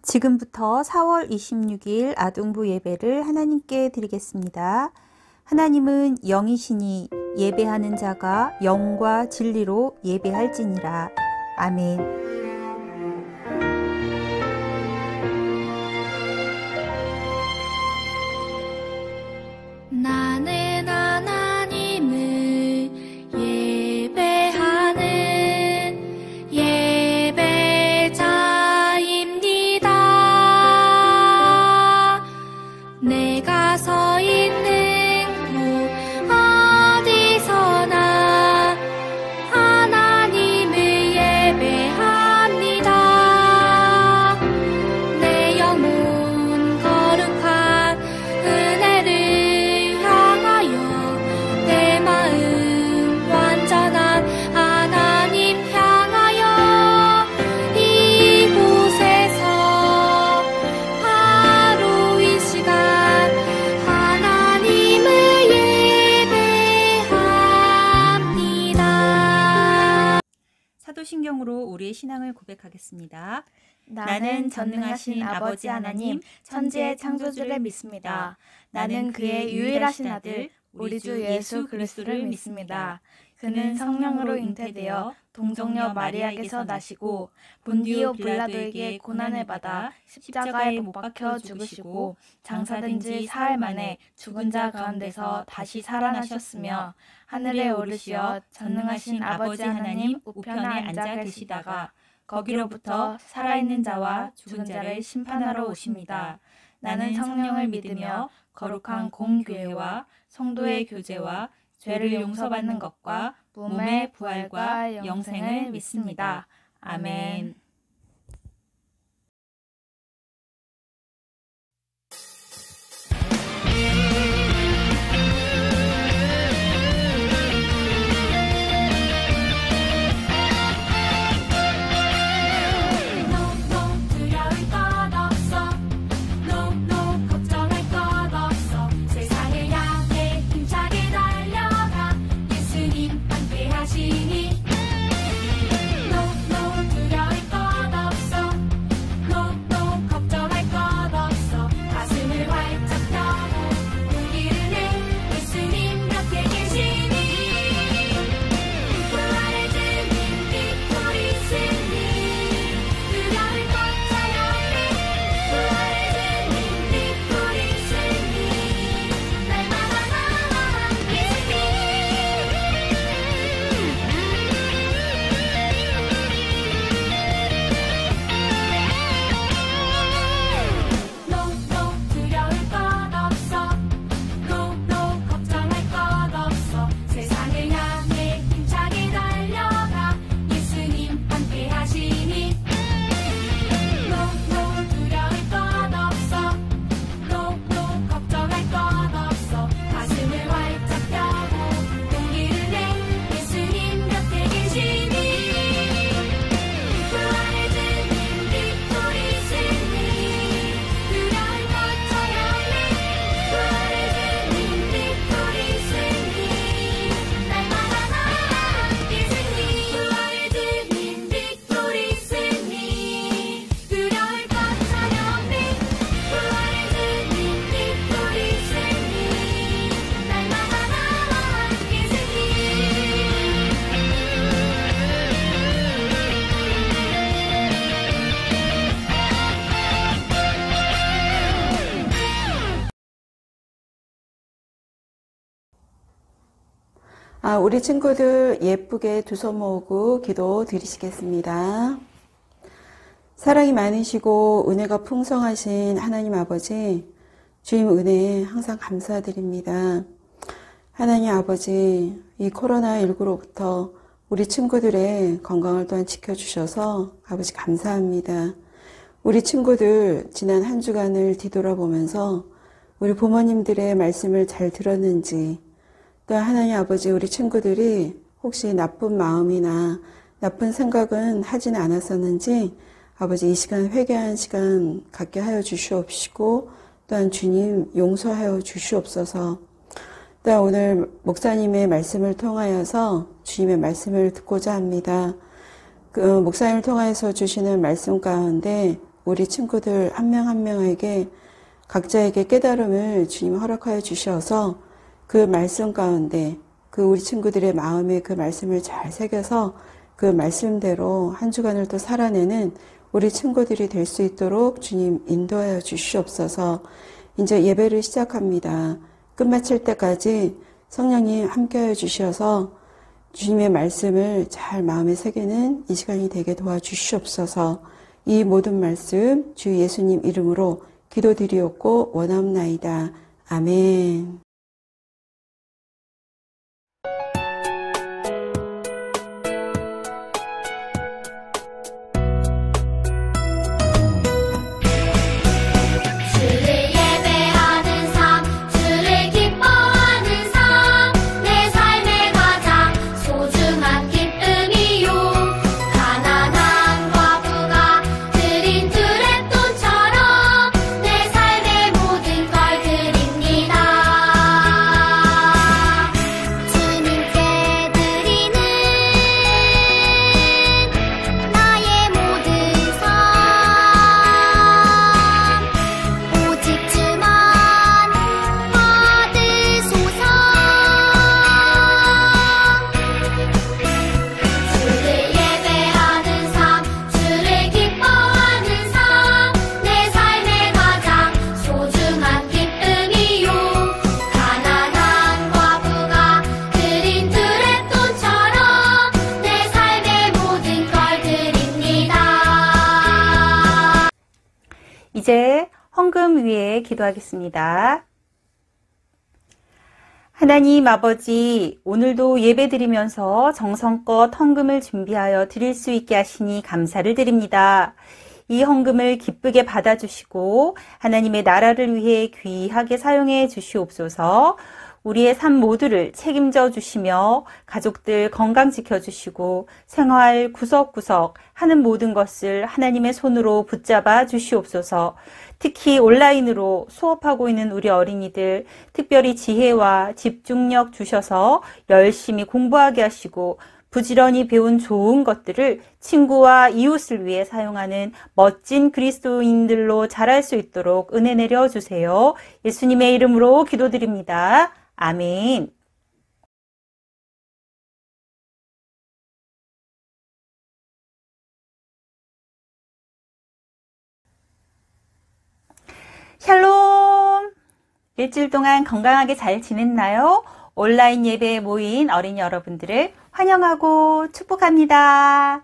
지금부터 4월 26일 아동부 예배를 하나님께 드리겠습니다. 하나님은 영이시니 예배하는 자가 영과 진리로 예배할지니라. 아멘. 나는 하나님을 예배하는 예배자입니다. 내가 서 있는 곳 어디서나 하나님을 예배합니다. 내 영혼 거룩한 은혜를 내 마음 완전한 하나님 향하여 이곳에서 바로 이 시간 하나님을 예배합니다. 사도신경으로 우리의 신앙을 고백하겠습니다. 나는 전능하신 아버지 하나님, 천지의 창조주를 믿습니다. 나는 그의 유일하신 아들, 우리 주 예수 그리스도를 믿습니다. 그는 성령으로 잉태되어 동정녀 마리아에게서 나시고 본디오 빌라도에게 고난을 받아 십자가에 못 박혀 죽으시고 장사된 지 사흘 만에 죽은 자 가운데서 다시 살아나셨으며 하늘에 오르시어 전능하신 아버지 하나님 우편에 앉아 계시다가 거기로부터 살아있는 자와 죽은 자를 심판하러 오십니다. 나는 성령을 믿으며 거룩한 공교회와 성도의 교제와 죄를 용서받는 것과 몸의 부활과 영생을 믿습니다. 아멘. 우리 친구들 예쁘게 두 손 모으고 기도 드리시겠습니다. 사랑이 많으시고 은혜가 풍성하신 하나님 아버지, 주님 은혜에 항상 감사드립니다. 하나님 아버지, 이 코로나19로부터 우리 친구들의 건강을 또한 지켜주셔서 아버지 감사합니다. 우리 친구들 지난 한 주간을 뒤돌아보면서 우리 부모님들의 말씀을 잘 들었는지, 또 하나님 아버지 우리 친구들이 혹시 나쁜 마음이나 나쁜 생각은 하진 않았었는지 아버지 이 시간 회개하는 시간 갖게 하여 주시옵시고, 또한 주님 용서하여 주시옵소서. 또한 오늘 목사님의 말씀을 통하여서 주님의 말씀을 듣고자 합니다. 그 목사님을 통하여서 주시는 말씀 가운데 우리 친구들 한 명 한 명에게 각자에게 깨달음을 주님 허락하여 주셔서 그 말씀 가운데 그 우리 친구들의 마음에 그 말씀을 잘 새겨서 그 말씀대로 한 주간을 또 살아내는 우리 친구들이 될 수 있도록 주님 인도하여 주시옵소서. 이제 예배를 시작합니다. 끝마칠 때까지 성령님 함께하여 주셔서 주님의 말씀을 잘 마음에 새기는 이 시간이 되게 도와주시옵소서. 이 모든 말씀 주 예수님 이름으로 기도드리옵고 원하옵나이다. 아멘. 이제 헌금 위에 기도하겠습니다. 하나님 아버지, 오늘도 예배드리면서 정성껏 헌금을 준비하여 드릴 수 있게 하시니 감사를 드립니다. 이 헌금을 기쁘게 받아주시고 하나님의 나라를 위해 귀하게 사용해 주시옵소서. 우리의 삶 모두를 책임져 주시며 가족들 건강 지켜주시고 생활 구석구석 하는 모든 것을 하나님의 손으로 붙잡아 주시옵소서. 특히 온라인으로 수업하고 있는 우리 어린이들 특별히 지혜와 집중력 주셔서 열심히 공부하게 하시고 부지런히 배운 좋은 것들을 친구와 이웃을 위해 사용하는 멋진 그리스도인들로 자랄 수 있도록 은혜 내려주세요. 예수님의 이름으로 기도드립니다. 아멘. 샬롬! 일주일 동안 건강하게 잘 지냈나요? 온라인 예배에 모인 어린이 여러분들을 환영하고 축복합니다.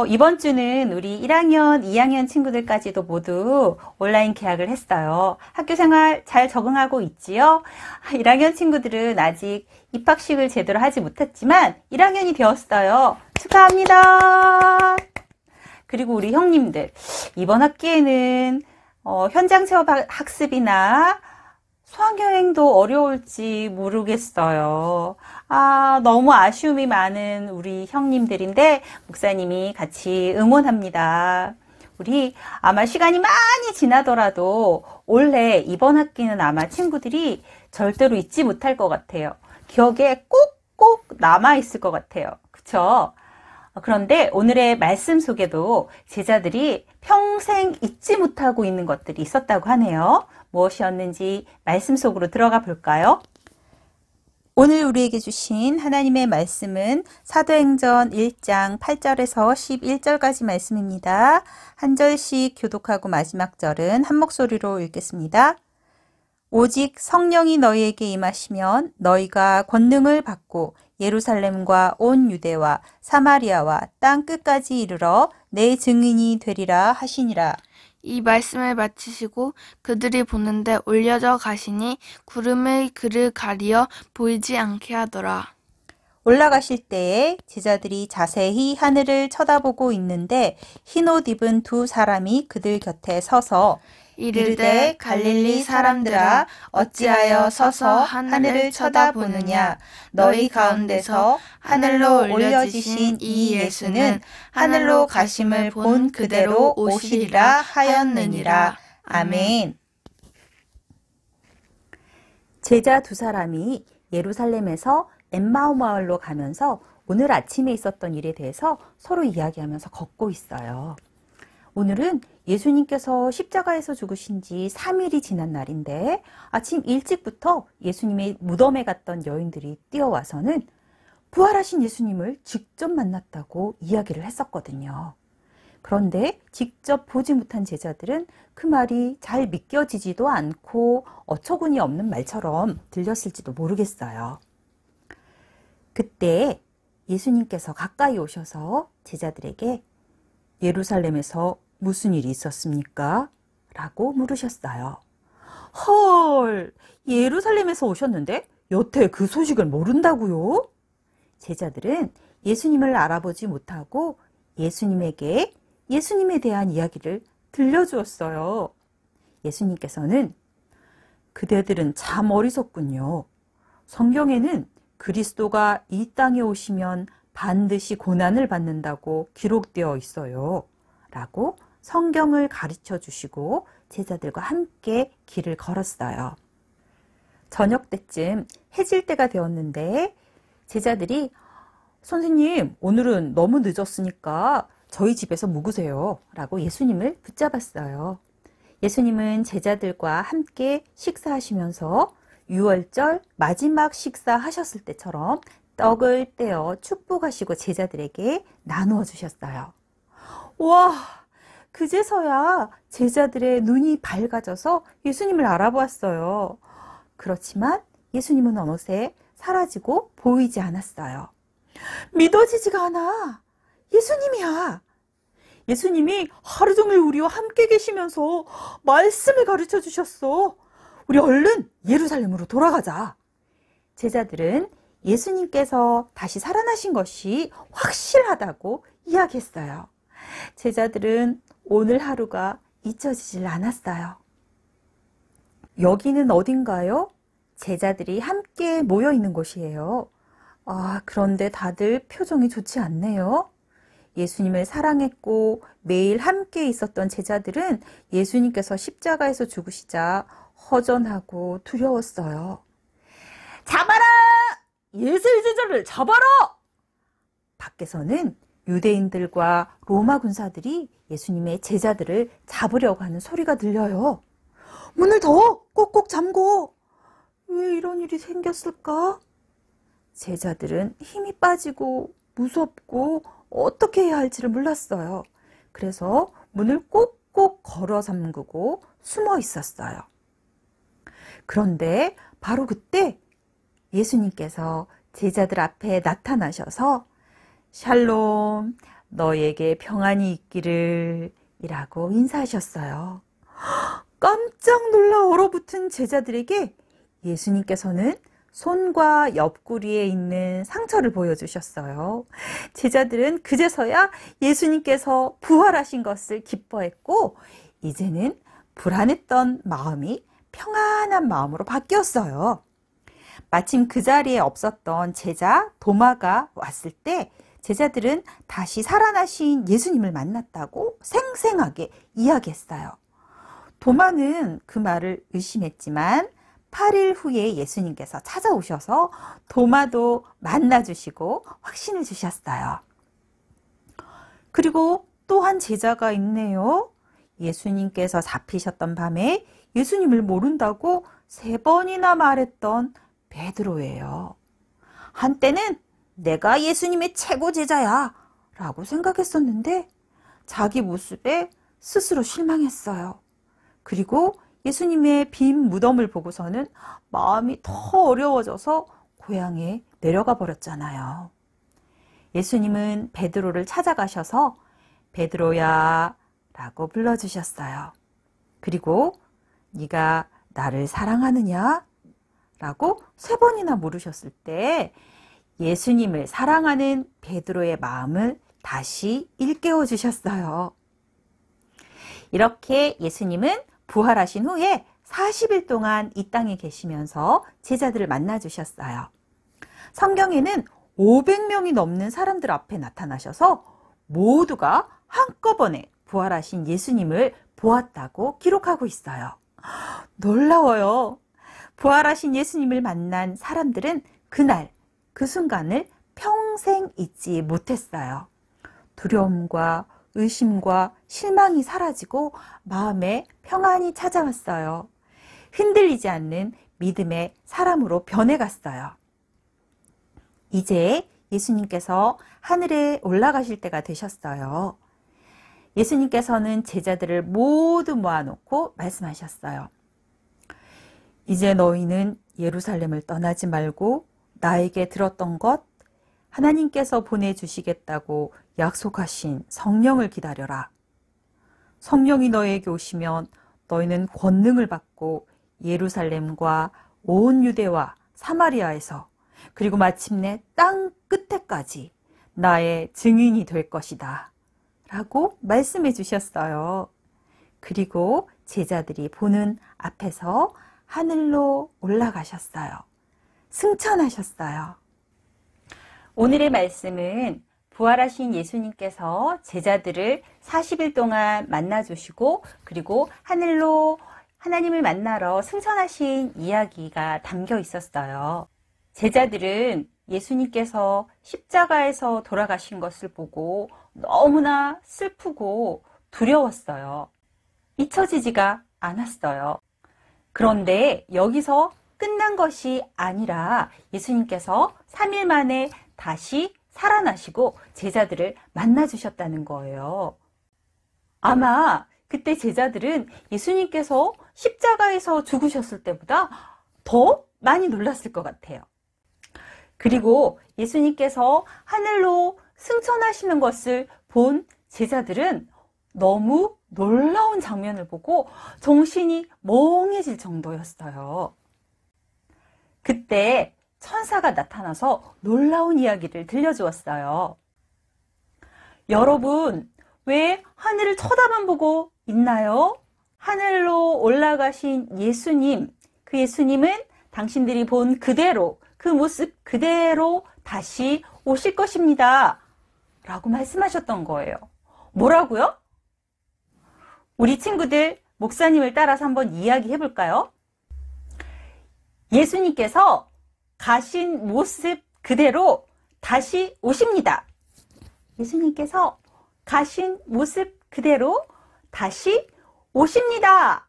이번 주는 우리 1학년, 2학년 친구들까지도 모두 온라인 개학을 했어요. 학교 생활 잘 적응하고 있지요? 1학년 친구들은 아직 입학식을 제대로 하지 못했지만 1학년이 되었어요. 축하합니다. 그리고 우리 형님들, 이번 학기에는 현장 체험 학습이나 수학여행도 어려울지 모르겠어요. 너무 아쉬움이 많은 우리 형님들인데 목사님이 같이 응원합니다. 우리 아마 시간이 많이 지나더라도 올해 이번 학기는 아마 친구들이 절대로 잊지 못할 것 같아요. 기억에 꼭꼭 남아있을 것 같아요. 그쵸? 그런데 오늘의 말씀 속에도 제자들이 평생 잊지 못하고 있는 것들이 있었다고 하네요. 무엇이었는지 말씀 속으로 들어가 볼까요? 오늘 우리에게 주신 하나님의 말씀은 사도행전 1장 8절에서 11절까지 말씀입니다. 한 절씩 교독하고 마지막 절은 한 목소리로 읽겠습니다. 오직 성령이 너희에게 임하시면 너희가 권능을 받고 예루살렘과 온 유대와 사마리아와 땅 끝까지 이르러 내 증인이 되리라 하시니라. 이 말씀을 마치시고 그들이 보는데 올려져 가시니 구름의 그를 가리어 보이지 않게 하더라. 올라가실 때에 제자들이 자세히 하늘을 쳐다보고 있는데 흰옷 입은 두 사람이 그들 곁에 서서 이르되 갈릴리 사람들아 어찌하여 서서 하늘을 쳐다보느냐. 너희 가운데서 하늘로 올려지신 이 예수는 하늘로 가심을 본 그대로 오시리라 하였느니라. 아멘. 제자 두 사람이 예루살렘에서 엠마오 마을로 가면서 오늘 아침에 있었던 일에 대해서 서로 이야기하면서 걷고 있어요. 오늘은 예수님께서 십자가에서 죽으신 지 3일이 지난 날인데 아침 일찍부터 예수님의 무덤에 갔던 여인들이 뛰어와서는 부활하신 예수님을 직접 만났다고 이야기를 했었거든요. 그런데 직접 보지 못한 제자들은 그 말이 잘 믿겨지지도 않고 어처구니 없는 말처럼 들렸을지도 모르겠어요. 그때 예수님께서 가까이 오셔서 제자들에게 예루살렘에서 무슨 일이 있었습니까? 라고 물으셨어요. 헐, 예루살렘에서 오셨는데 여태 그 소식을 모른다고요? 제자들은 예수님을 알아보지 못하고 예수님에게 예수님에 대한 이야기를 들려주었어요. 예수님께서는 그대들은 참 어리석군요. 성경에는 그리스도가 이 땅에 오시면 반드시 고난을 받는다고 기록되어 있어요. 라고 성경을 가르쳐 주시고 제자들과 함께 길을 걸었어요. 저녁 때쯤 해질 때가 되었는데 제자들이 선생님, 오늘은 너무 늦었으니까 저희 집에서 묵으세요. 라고 예수님을 붙잡았어요. 예수님은 제자들과 함께 식사하시면서 유월절 마지막 식사하셨을 때처럼 떡을 떼어 축복하시고 제자들에게 나누어 주셨어요. 와, 그제서야 제자들의 눈이 밝아져서 예수님을 알아보았어요. 그렇지만 예수님은 어느새 사라지고 보이지 않았어요. 믿어지지가 않아. 예수님이야. 예수님이 하루 종일 우리와 함께 계시면서 말씀을 가르쳐 주셨어. 우리 얼른 예루살렘으로 돌아가자. 제자들은 예수님께서 다시 살아나신 것이 확실하다고 이야기했어요. 제자들은 오늘 하루가 잊혀지질 않았어요. 여기는 어딘가요? 제자들이 함께 모여 있는 곳이에요. 그런데 다들 표정이 좋지 않네요. 예수님을 사랑했고 매일 함께 있었던 제자들은 예수님께서 십자가에서 죽으시자 허전하고 두려웠어요. 잡아라! 예수의 제자를 잡아라! 밖에서는 유대인들과 로마 군사들이 예수님의 제자들을 잡으려고 하는 소리가 들려요. 문을 더 꼭꼭 잠궈! 왜 이런 일이 생겼을까? 제자들은 힘이 빠지고 무섭고 어떻게 해야 할지를 몰랐어요. 그래서 문을 꼭꼭 걸어 잠그고 숨어 있었어요. 그런데 바로 그때 예수님께서 제자들 앞에 나타나셔서 샬롬, 너에게 평안이 있기를 이라고 인사하셨어요. 깜짝 놀라 얼어붙은 제자들에게 예수님께서는 손과 옆구리에 있는 상처를 보여주셨어요. 제자들은 그제서야 예수님께서 부활하신 것을 기뻐했고 이제는 불안했던 마음이 평안한 마음으로 바뀌었어요. 마침 그 자리에 없었던 제자 도마가 왔을 때 제자들은 다시 살아나신 예수님을 만났다고 생생하게 이야기했어요. 도마는 그 말을 의심했지만 8일 후에 예수님께서 찾아오셔서 도마도 만나주시고 확신을 주셨어요. 그리고 또 한 제자가 있네요. 예수님께서 잡히셨던 밤에 예수님을 모른다고 3번이나 말했던 베드로예요. 한때는 내가 예수님의 최고 제자야 라고 생각했었는데 자기 모습에 스스로 실망했어요. 그리고 예수님의 빈 무덤을 보고서는 마음이 더 어려워져서 고향에 내려가 버렸잖아요. 예수님은 베드로를 찾아가셔서 베드로야 라고 불러주셨어요. 그리고 네가 나를 사랑하느냐? 라고 3번이나 물으셨을 때 예수님을 사랑하는 베드로의 마음을 다시 일깨워 주셨어요. 이렇게 예수님은 부활하신 후에 40일 동안 이 땅에 계시면서 제자들을 만나 주셨어요. 성경에는 500명이 넘는 사람들 앞에 나타나셔서 모두가 한꺼번에 부활하신 예수님을 보았다고 기록하고 있어요. 놀라워요. 부활하신 예수님을 만난 사람들은 그날, 그 순간을 평생 잊지 못했어요. 두려움과 의심과 실망이 사라지고 마음에 평안이 찾아왔어요. 흔들리지 않는 믿음의 사람으로 변해갔어요. 이제 예수님께서 하늘에 올라가실 때가 되셨어요. 예수님께서는 제자들을 모두 모아놓고 말씀하셨어요. 이제 너희는 예루살렘을 떠나지 말고 나에게 들었던 것, 하나님께서 보내주시겠다고 약속하신 성령을 기다려라. 성령이 너에게 오시면 너희는 권능을 받고 예루살렘과 온 유대와 사마리아에서 그리고 마침내 땅 끝에까지 나의 증인이 될 것이다. 라고 말씀해 주셨어요. 그리고 제자들이 보는 앞에서 하늘로 올라가셨어요. 승천하셨어요. 오늘의 말씀은 부활하신 예수님께서 제자들을 40일 동안 만나주시고 그리고 하늘로 하나님을 만나러 승천하신 이야기가 담겨 있었어요. 제자들은 예수님께서 십자가에서 돌아가신 것을 보고 너무나 슬프고 두려웠어요. 잊혀지지가 않았어요. 그런데 여기서 끝난 것이 아니라 예수님께서 3일 만에 다시 살아나시고 제자들을 만나주셨다는 거예요. 아마 그때 제자들은 예수님께서 십자가에서 죽으셨을 때보다 더 많이 놀랐을 것 같아요. 그리고 예수님께서 하늘로 승천하시는 것을 본 제자들은 너무 놀라운 장면을 보고 정신이 멍해질 정도였어요. 그때 천사가 나타나서 놀라운 이야기를 들려주었어요. 여러분, 왜 하늘을 쳐다만 보고 있나요? 하늘로 올라가신 예수님, 그 예수님은 당신들이 본 그대로, 그 모습 그대로 다시 오실 것입니다. 라고 말씀하셨던 거예요. 뭐라고요? 우리 친구들, 목사님을 따라서 한번 이야기해 볼까요? 예수님께서 가신 모습 그대로 다시 오십니다. 예수님께서 가신 모습 그대로 다시 오십니다.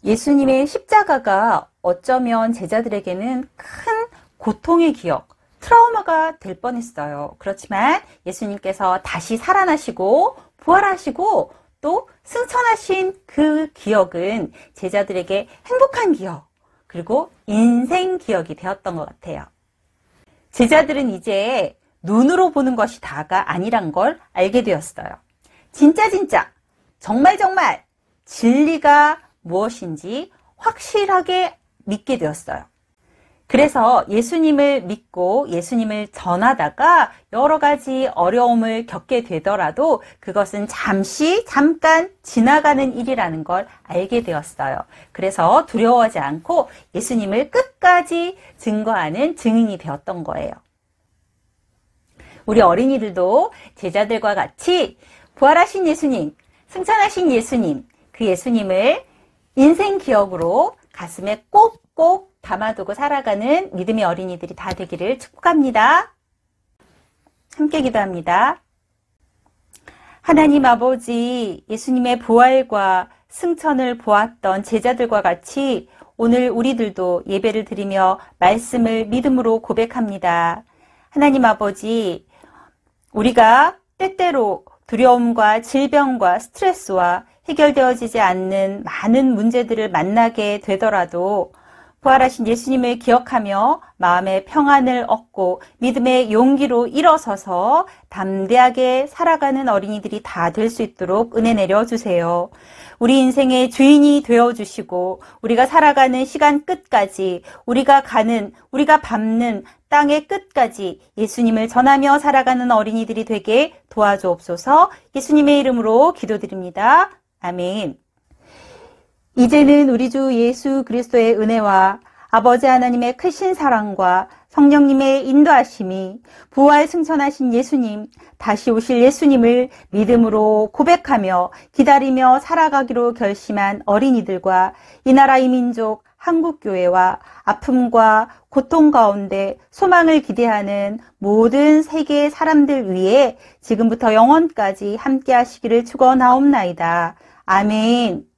예수님의 십자가가 어쩌면 제자들에게는 큰 고통의 기억, 트라우마가 될 뻔했어요. 그렇지만 예수님께서 다시 살아나시고 부활하시고 또 승천하신 그 기억은 제자들에게 행복한 기억, 그리고 인생 기억이 되었던 것 같아요. 제자들은 이제 눈으로 보는 것이 다가 아니란 걸 알게 되었어요. 진짜 정말 진리가 무엇인지 확실하게 믿게 되었어요. 그래서 예수님을 믿고 예수님을 전하다가 여러 가지 어려움을 겪게 되더라도 그것은 잠깐 지나가는 일이라는 걸 알게 되었어요. 그래서 두려워하지 않고 예수님을 끝까지 증거하는 증인이 되었던 거예요. 우리 어린이들도 제자들과 같이 부활하신 예수님, 승천하신 예수님, 그 예수님을 인생 기억으로 가슴에 꼭꼭 담아두고 살아가는 믿음의 어린이들이 다 되기를 축복합니다. 함께 기도합니다. 하나님 아버지, 예수님의 부활과 승천을 보았던 제자들과 같이 오늘 우리들도 예배를 드리며 말씀을 믿음으로 고백합니다. 하나님 아버지, 우리가 때때로 두려움과 질병과 스트레스와 해결되어지지 않는 많은 문제들을 만나게 되더라도 부활하신 예수님을 기억하며 마음의 평안을 얻고 믿음의 용기로 일어서서 담대하게 살아가는 어린이들이 다 될 수 있도록 은혜 내려주세요. 우리 인생의 주인이 되어주시고 우리가 살아가는 시간 끝까지 우리가 밟는 땅의 끝까지 예수님을 전하며 살아가는 어린이들이 되게 도와주옵소서. 예수님의 이름으로 기도드립니다. 아멘. 이제는 우리 주 예수 그리스도의 은혜와 아버지 하나님의 크신 사랑과 성령님의 인도하심이 부활 승천하신 예수님, 다시 오실 예수님을 믿음으로 고백하며 기다리며 살아가기로 결심한 어린이들과 이 나라 이 민족 한국교회와 아픔과 고통 가운데 소망을 기대하는 모든 세계의 사람들 위해 지금부터 영원까지 함께 하시기를 축원하옵나이다. 아멘.